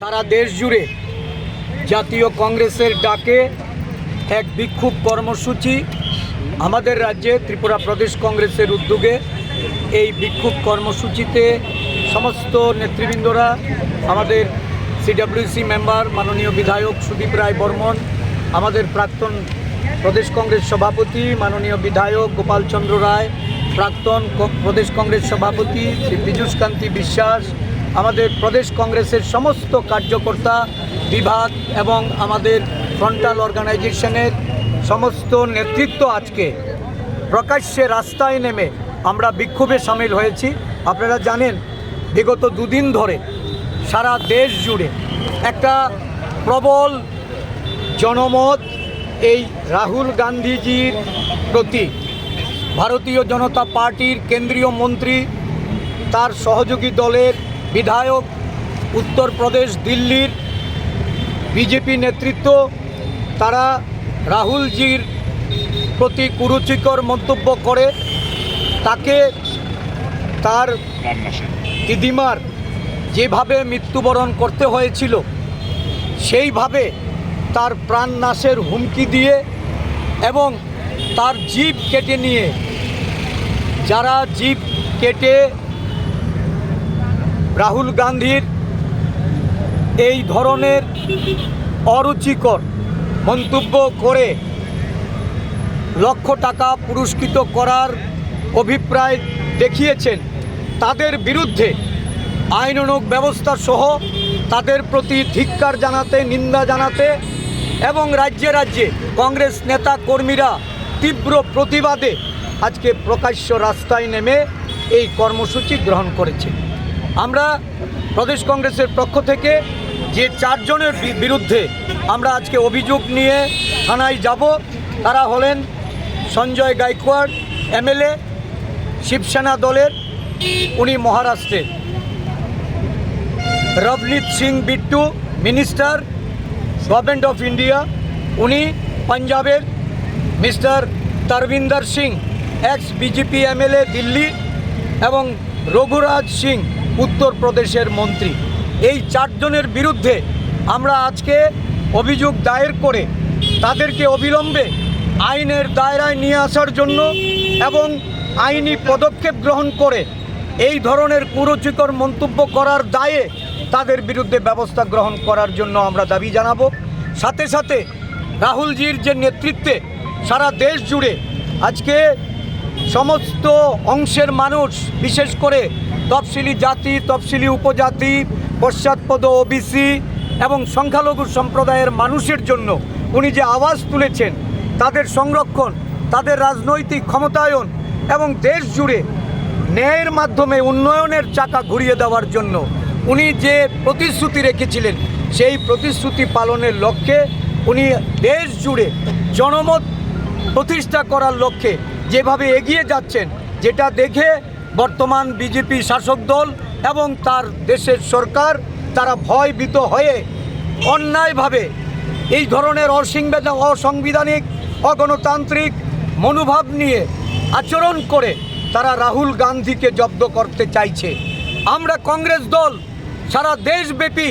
সারা দেশ জুড়ে জাতীয় কংগ্রেসের ডাকে এক বিক্ষোভ কর্মসূচি আমাদের রাজ্যে ত্রিপুরা প্রদেশ কংগ্রেসের উদ্যোগে এই বিক্ষোভ কর্মসূচিতে সমস্ত নেতৃবৃন্দরা, আমাদের সিডব্লিউসি মেম্বার মাননীয় বিধায়ক সুদীপ রায় বর্মন, আমাদের প্রাক্তন প্রদেশ কংগ্রেস সভাপতি মাননীয় বিধায়ক গোপাল চন্দ্র রায়, প্রাক্তন প্রদেশ কংগ্রেস সভাপতি শ্রী পীযূষ কান্তি বিশ্বাস, আমাদের প্রদেশ কংগ্রেসের সমস্ত কার্যকর্তা বিভাগ এবং আমাদের ফ্রন্টাল অর্গানাইজেশনের সমস্ত নেতৃত্ব আজকে প্রকাশ্যে রাস্তায় নেমে আমরা বিক্ষোভে সামিল হয়েছি। আপনারা জানেন, বিগত দুদিন ধরে সারা দেশ জুড়ে একটা প্রবল জনমত এই রাহুল গান্ধীজির প্রতি ভারতীয় জনতা পার্টির কেন্দ্রীয় মন্ত্রী, তার সহযোগী দলের বিধায়ক, উত্তরপ্রদেশ দিল্লির বিজেপি নেতৃত্ব, তারা রাহুলজির প্রতি কুরুচিকর মন্তব্য করে তাকে তার দিদিমার যেভাবে মৃত্যুবরণ করতে হয়েছিল সেইভাবে তার প্রাণ নাশের হুমকি দিয়ে এবং তার জিভ কেটে নিয়ে, যারা জিভ কেটে রাহুল গান্ধীর এই ধরনের অরুচিকর মন্তব্য করে লক্ষ টাকা পুরস্কৃত করার অভিপ্রায় দেখিয়েছেন, তাদের বিরুদ্ধে আইনানুগ ব্যবস্থা সহ তাদের প্রতি ধিক্কার জানাতে, নিন্দা জানাতে এবং রাজ্যে রাজ্যে কংগ্রেস নেতা কর্মীরা তীব্র প্রতিবাদে আজকে প্রকাশ্য রাস্তায় নেমে এই কর্মসূচি গ্রহণ করেছে। আমরা প্রদেশ কংগ্রেসের পক্ষ থেকে যে চারজনের বিরুদ্ধে আমরা আজকে অভিযোগ নিয়ে থানায় যাব, তারা হলেন সঞ্জয় গাইকোয়াড় এমএলএ শিবসেনা দলের, উনি মহারাষ্ট্রের; Ravneet Singh Bittu minister government of India, উনি পাঞ্জাবের; mister Tarvinder Singh x BJP MLA Delhi, এবং রঘুরাজ সিং উত্তরপ্রদেশের মন্ত্রী। এই চারজনের বিরুদ্ধে আমরা আজকে অভিযোগ দায়ের করে তাদেরকে অবিলম্বে আইনের দায়রায় নিয়ে আসার জন্য এবং আইনি পদক্ষেপ গ্রহণ করে এই ধরনের কুরুচিকর মন্তব্য করার দায়ে তাদের বিরুদ্ধে ব্যবস্থা গ্রহণ করার জন্য আমরা দাবি জানাবো। সাথে সাথে রাহুলজির যে নেতৃত্বে সারা দেশ জুড়ে আজকে সমস্ত অংশের মানুষ, বিশেষ করে তফসিলি জাতি, তফসিলি উপজাতি, পশ্চাৎপদ ওবিসি এবং সংখ্যালঘু সম্প্রদায়ের মানুষের জন্য উনি যে আওয়াজ তুলেছেন, তাদের সংরক্ষণ, তাদের রাজনৈতিক ক্ষমতায়ন এবং দেশ জুড়ে ন্যায়ের মাধ্যমে উন্নয়নের চাকা ঘুরিয়ে দেওয়ার জন্য উনি যে প্রতিশ্রুতি রেখেছিলেন, সেই প্রতিশ্রুতি পালনের লক্ষ্যে উনি দেশ জুড়ে জনমত প্রতিষ্ঠা করার লক্ষ্যে যেভাবে এগিয়ে যাচ্ছেন, যেটা দেখে বর্তমান বিজেপি শাসক দল এবং তার দেশের সরকার তারা ভয়ভীত হয়ে অন্যায়ভাবে এই ধরনের অসাংবিধানিক, অগণতান্ত্রিক মনোভাব নিয়ে আচরণ করে তারা রাহুল গান্ধীকে জব্দ করতে চাইছে। আমরা কংগ্রেস দল সারা দেশব্যাপী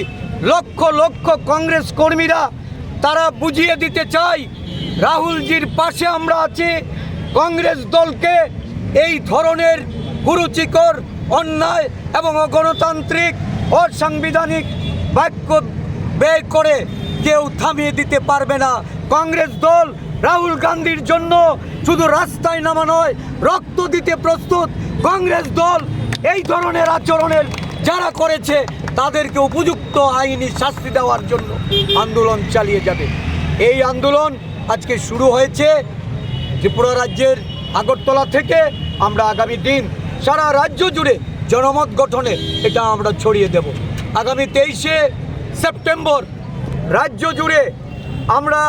লক্ষ লক্ষ কংগ্রেস কর্মীরা তারা বুঝিয়ে দিতে চাই, রাহুলজির পাশে আমরা আছি। কংগ্রেস দলকে এই ধরনের কুরুচিকর, অন্যায় এবং অগণতান্ত্রিক, অসাংবিধানিক বাক্য ব্যয় করে কেউ থামিয়ে দিতে পারবে না। কংগ্রেস দল রাহুল গান্ধীর জন্য শুধু রাস্তায় নামা নয়, রক্ত দিতে প্রস্তুত। কংগ্রেস দল এই ধরনের আচরণের যারা করেছে তাদেরকে উপযুক্ত আইনি শাস্তি দেওয়ার জন্য আন্দোলন চালিয়ে যাবে। এই আন্দোলন আজকে শুরু হয়েছে ত্রিপুরা রাজ্যের আগরতলা থেকে। আমরা আগামী দিন সারা রাজ্য জুড়ে জনমত গঠনে এটা আমরা ছড়িয়ে দেব। আগামী 23শে সেপ্টেম্বর রাজ্য জুড়ে আমরা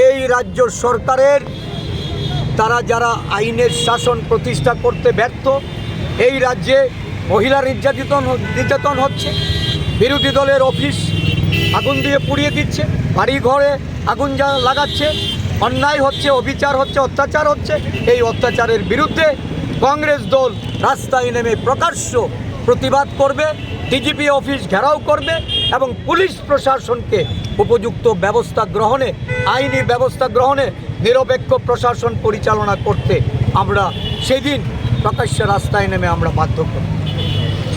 এই রাজ্য সরকারের তারা যারা আইনের শাসন প্রতিষ্ঠা করতে ব্যর্থ, এই রাজ্যে মহিলা নির্যাতন হচ্ছে, বিরোধী দলের অফিস আগুন দিয়ে পুড়িয়ে দিচ্ছে, বাড়ি ঘরে আগুন লাগাচ্ছে, অন্যায় হচ্ছে, অবিচার হচ্ছে, অত্যাচার হচ্ছে। এই অত্যাচারের বিরুদ্ধে কংগ্রেস দল রাস্তায় নেমে প্রকাশ্য প্রতিবাদ করবে ডিজিপি অফিস ঘেরাও করবে এবং পুলিশ প্রশাসনকে উপযুক্ত ব্যবস্থা গ্রহণে, আইনি ব্যবস্থা গ্রহণে নিরপেক্ষ প্রশাসন পরিচালনা করতে আমরা সেদিন প্রকাশ্যে রাস্তায় নেমে আমরা বাধ্য করব।